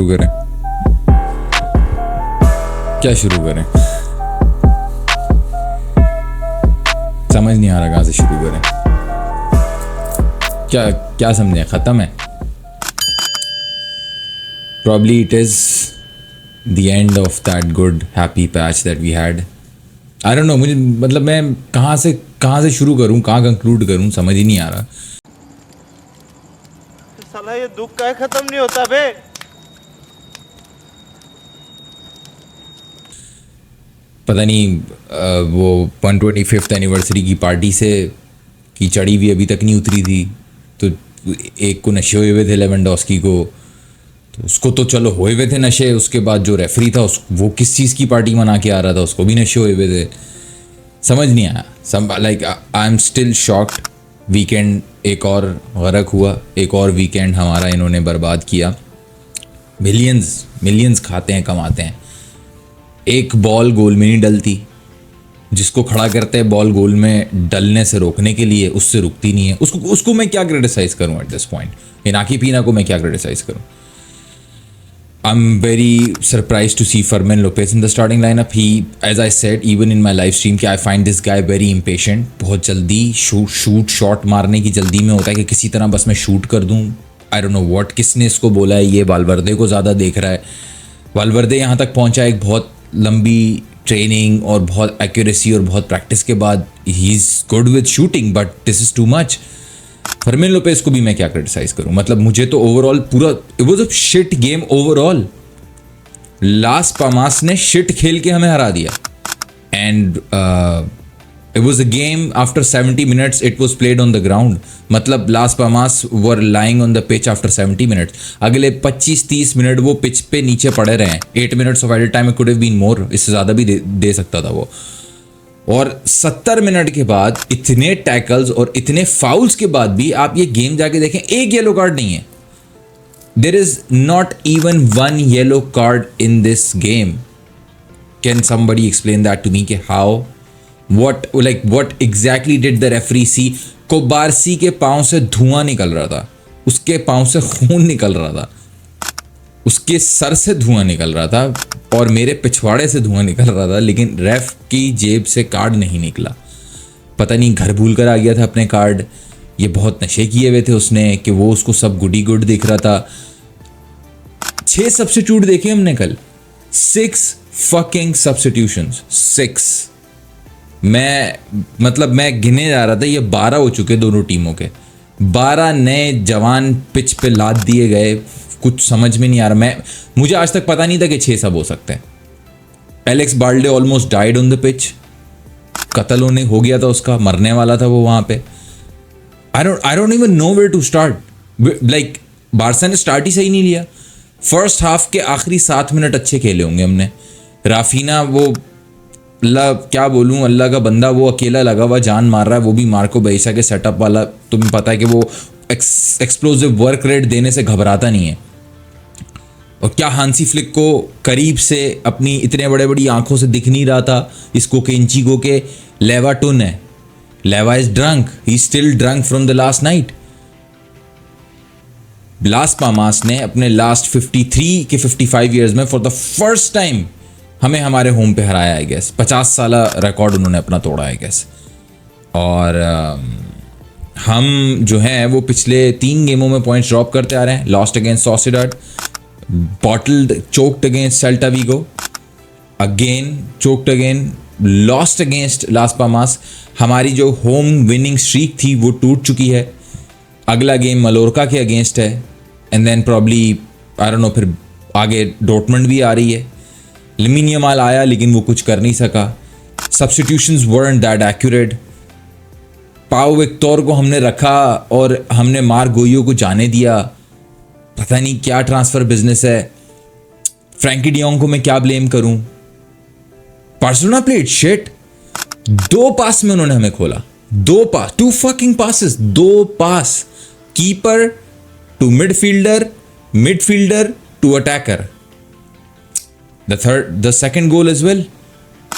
शुरू करें? क्या शुरू करें? समझ नहीं आ रहा कहाँ से शुरू करें। क्या क्या समझें? ख़त्म है? Probably it is the end of that good happy patch that we had. I don't know, मुझे मतलब मैं कहाँ से शुरू करूँ, कहाँ कंक्लूड करूँ, समझ ही नहीं आ रहा। साला ये दुख का खत्म नहीं होता बे। पता नहीं वो 125th एनिवर्सरी की पार्टी से की चढ़ी भी अभी तक नहीं उतरी थी, तो एक को नशे हुए थे लेवेंडोस्की को, तो उसको तो चलो हुए हुए थे नशे, उसके बाद जो रेफरी था वो किस चीज़ की पार्टी मना के आ रहा था, उसको भी नशे हुए थे। समझ नहीं आया। Like I am still shocked. Weekend एक और गरक हुआ, एक और वीकेंड हमारा इन्होंने बर्बाद किया। मिलियंस खाते हैं, कमाते हैं। एक बॉल गोल में नहीं डलती, जिसको खड़ा करते हैं बॉल गोल में डलने से रोकने के लिए, उससे रुकती नहीं है। उसको मैं क्या क्रिटिसाइज़ करूं एट दिस पॉइंट? इनाकी पीना को मैं क्या क्रिटिसाइज़ करूं? I'm very surprised to see Fermin Lopez in the starting lineup. He, as I said, even in my live stream, कि I find this guy very impatient. बहुत जल्दी shot मारने की जल्दी में होता है कि किसी तरह बस मैं शूट कर दूं। I don't know what, किसने इसको बोला है, ये वालवर्दे को ज़्यादा देख रहा है। वालवर्दे यहाँ तक पहुँचा एक बहुत लंबी ट्रेनिंग और बहुत एक्यूरेसी और बहुत प्रैक्टिस के बाद। He is good with shooting but this is too much. Fermin Lopez को भी मैं क्या क्रिटिसाइज करूं? मतलब मुझे तो ओवरऑल पूरा it was a shit game overall. Las Palmas ने शिट खेल के हमें हरा दिया and it was a game after 70 minutes it was played on the ground. मतलब Las Palmas were lying on the pitch after 70 minutes. अगले 25-30 minute वो pitch पे नीचे पड़े रहे। 8 minutes of added time, it could have been more, इससे ज़्यादा भी दे सकता था वो। और 70 मिनट के बाद इतने टैकल्स और इतने फाउल्स के बाद भी आप ये गेम जाके देखें, एक येलो कार्ड नहीं है। There is not even one yellow card in this game. Can somebody explain that to me कि how, what exactly did the referee see? Cubarsi के पांव से धुआं निकल रहा था, उसके पांव से खून निकल रहा था, उसके सर से धुआं निकल रहा था और मेरे पिछवाड़े से धुआं निकल रहा था, लेकिन रेफ की जेब से कार्ड नहीं निकला। पता नहीं घर भूल कर आ गया था अपने कार्ड, ये बहुत नशे किए हुए थे उसने कि वो उसको सब गुडी गुड दिख रहा था। 6 सब्स्टिट्यूट देखे हमने कल, 6 फकिंग सब्स्टिट्यूशंस, 6। मैं गिने जा रहा था, ये 12 हो चुके दोनों टीमों के। 12 नए जवान पिच पे लाद दिए गए। कुछ समझ में नहीं आ रहा। मुझे आज तक पता नहीं था कि 6 सब हो सकते हैं। Alex Balde almost died on the pitch, कत्ल होने हो गया था उसका, मरने वाला था वो वहां पे। I don't even know where to start. Like Barca ने स्टार्ट ही सही नहीं लिया। फर्स्ट हाफ के आखिरी 7 मिनट अच्छे खेले होंगे हमने। राफीना वो अल्लाह क्या बोलूँ, अल्लाह का बंदा, वो अकेला लगा हुआ जान मार रहा है, वो भी मार्को बैसा के सेटअप वाला। तुम्हें पता है कि वो एक्सप्लोसिव वर्क रेट देने से घबराता नहीं है। और क्या हांसी फ्लिक को करीब से अपनी इतने बड़े बड़ी आंखों से दिख नहीं रहा था इसको कि इंची को के लेवा टुन है, Lewa is drunk, he still drunk from the last night. Las Palmas ने अपने लास्ट 53 के 55 ईयर्स में फॉर द फर्स्ट टाइम हमें हमारे होम पे हराया है गैस। 50 साल रिकॉर्ड उन्होंने अपना तोड़ा है गैस। और हम जो हैं वो पिछले 3 गेमों में पॉइंट्स ड्रॉप करते आ रहे हैं। Lost against Sociedad, bottled, choked against Celta Vigo, again choked again, lost against Las Palmas. हमारी जो होम विनिंग स्ट्रीक थी वो टूट चुकी है। अगला गेम मलोरका के अगेंस्ट है and then probably I don't know, फिर आगे डॉर्टमंड भी आ रही है। लमीन यमाल आया लेकिन वो कुछ कर नहीं सका। Substitutions weren't that accurate. पाओ विक्टोर को हमने रखा और हमने मार्क गोयो को जाने दिया। पता नहीं क्या ट्रांसफर बिजनेस है। फ्रैंकी डियोंग को मैं क्या ब्लेम करूं? Barcelona played shit. 2 पास में उन्होंने हमें खोला, 2 pass, 2 fucking passes, 2 pass, keeper to midfielder to attacker. The second goal as well,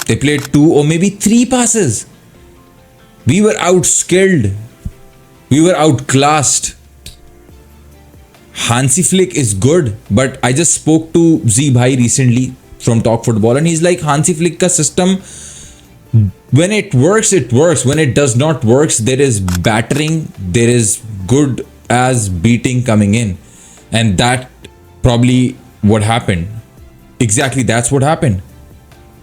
they played 2 or maybe 3 passes. We were outskilled. We were outclassed. Hansi Flick is good, but I just spoke to Z Bhai recently from Talk Football, and he's like, Hansi Flick ka system, when it works, it works. When it does not works, there is battering, there is good as beating coming in, and that probably what happened. Exactly, that's what happened.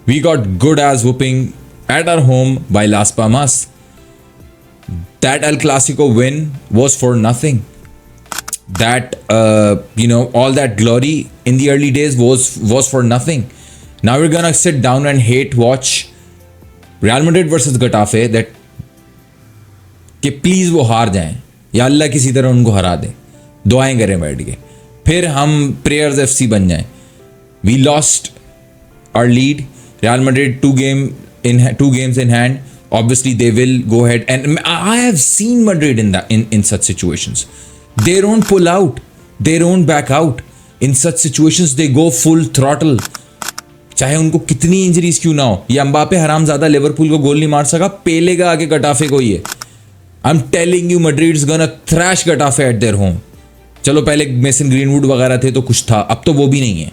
We got good as whooping at our home by Las Palmas. That El Clasico win was for nothing. That all that glory in the early days was for nothing. Now we're gonna sit down and hate watch Real Madrid versus Getafe that कि please वो हार जाएं या अल्लाह किसी तरह उनको हरा दे, दुआएं करें बैठ के, फिर हम प्रेयर्स FC बन जाएं. We lost our lead. Real Madrid 2 games in hand. Obviously they will go ahead, and I have seen Madrid in such situations. They don't pull out, they don't back out. In such situations they go full throttle. चाहे उनको कितनी injuries क्यों ना हो. ये Mbappe हरामजादा Liverpool को गोल नहीं मार सका, पेलेगा आगे गटाफे को ही है. I'm telling you, Madrid is gonna thrash Getafe at their home. चलो पहले मेसन ग्रीनवुड वगैरह थे तो कुछ था, अब तो वो भी नहीं है.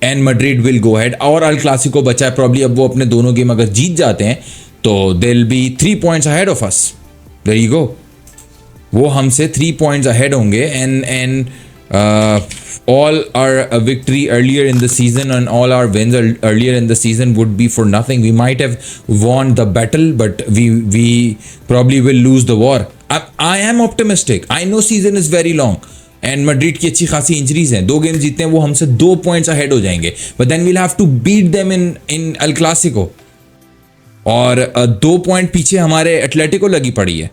And Madrid will go ahead. और अल क्लासिको बचा है प्रॉब्ली. अब वो अपने दोनों गेम अगर जीत जाते हैं तो they'll be 3 points ahead of us. There you go. वो हमसे 3 points ahead होंगे. And all our victory earlier in the season and all our wins earlier in the season would be for nothing. We might have won the battle, but we probably will lose the war. I am optimistic. I know season is very long. And Madrid की अच्छी खासी injuries हैं. 2 game जीते हैं वो हमसे 2 points ahead हो जाएंगे. But then we'll have to beat them in El Clasico. और 2 point पीछे हमारे एटलेटिको लगी पड़ी है.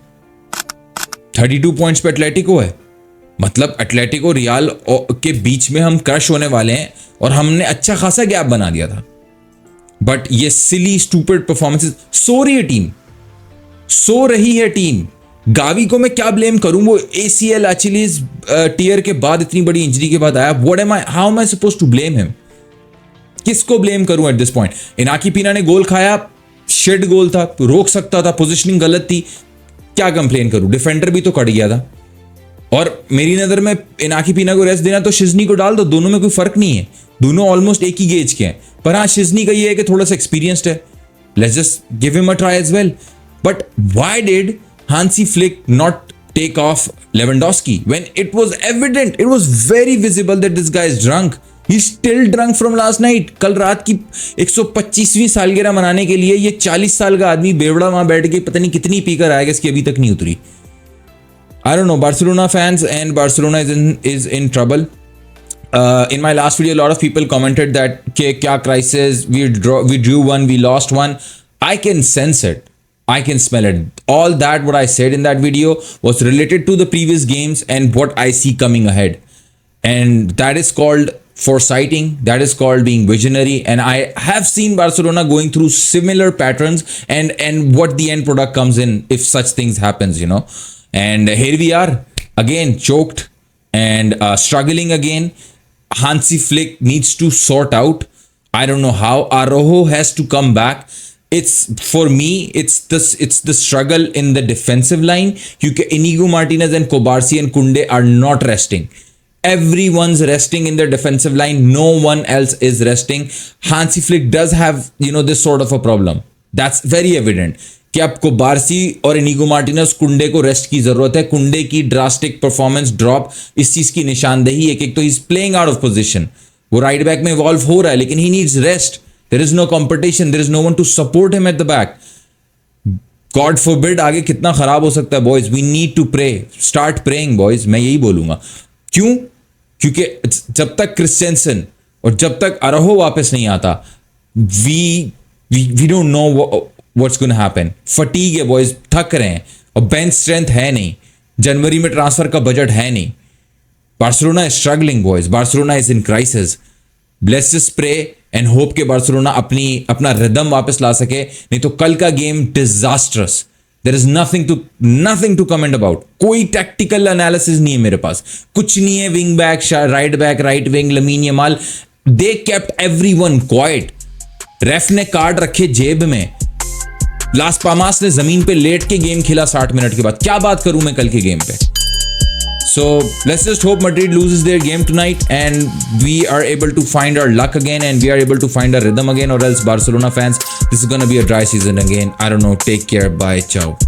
32 points पे एटलेटिको है. मतलब एटलेटिको रियाल के बीच में हम क्रश होने वाले हैं, और हमने अच्छा खासा गैप बना दिया था. बट ये सिली स्टूपिड परफॉर्मेंसेस. सो रही है टीम. गावी को मैं क्या ब्लेम करूं? वो ACL अचिलीज टीयर के बाद इतनी बड़ी इंजरी के बाद आया. How am I suppose to blame him? किसको ब्लेम करूं at this point? Inaki Pena ने गोल खाया, शेड गोल था, रोक सकता था, पोजीशनिंग गलत थी. क्या कंप्लेन करूं? डिफेंडर भी तो कट गया था. और मेरी नजर में इनाकी पीना को रेस्ट देना तो शिजनी को डाल दो. दोनों में कोई फर्क नहीं है, दोनों ऑलमोस्ट एक ही गेज के हैं. पर हाँ, शिजनी का ये है कि थोड़ा सा एक्सपीरियंस्ड है. Let's just give him a try as well. But why did Hansi Flick not take off Lewandowski when it was evident, it was very visible that this guy is drunk. He's still drunk from last night. कल रात की 125वीं सालगिरह मनाने के लिए ये 40 साल का आदमी बेवड़ा वहां बैठ के पता नहीं कितनी पीकर आएगा, इसकी अभी तक नहीं उतरी. I don't know. Barcelona fans and Barcelona is in trouble. In my last video, a lot of people commented that kya crisis, we drew one, we lost one. I can sense it. I can smell it. All that what I said in that video was related to the previous games and what I see coming ahead. And that is called foresighting. That is called being visionary. And I have seen Barcelona going through similar patterns and what the end product comes in if such things happens, you know. And here we are again, choked and struggling again. Hansi Flick needs to sort out. I don't know how. Araujo has to come back. For me, it's the struggle in the defensive line. क्योंकि Inigo Martinez and Kobarsi and Kunde are not resting. Everyone's resting in the defensive line. No one else is resting. Hansi Flick does have, this sort of a problem. That's very evident. कि अब Kobarsi और Inigo Martinez, कुंडे को rest की जरूरत है. कुंडे की ड्रास्टिक परफॉर्मेंस ड्रॉप इस चीज की निशानदेही है. एक तो he's playing out of position. वो राइट बैक में इवॉल्व हो रहा है, लेकिन he needs rest. There is no competition. There is no one to support him at the back. God forbid आगे कितना खराब हो सकता है boys. We need to pray. Start praying boys. मैं यही बोलूंगा. क्यों? क्योंकि जब तक क्रिस्टेंसन और जब तक अराहो वापस नहीं आता, we don't know what's going to happen. Fatigue है boys. थक रहे हैं और बेंच स्ट्रेंथ है नहीं. जनवरी में ट्रांसफर का बजट है नहीं. Barcelona is struggling boys. Barcelona is in crisis. Let's just pray and hope के बार्सिलोना अपना रिदम वापस ला सके. नहीं तो कल का game disastrous. There is nothing to comment about. कोई टैक्टिकल एनालिसिस नहीं है मेरे पास. कुछ नहीं है. Wing back, right back, right wing, lamin Yamal, they kept everyone quiet. रेफ ने कार्ड रखे जेब में. लास पामास ने जमीन पे लेट के गेम खेला 60 मिनट के बाद. क्या बात करूं मैं कल के गेम पे? So let's just hope Madrid loses their game tonight and we are able to find our luck again and we are able to find our rhythm again, or else Barcelona fans, this is gonna be a dry season again. I don't know. Take care. Bye. Ciao.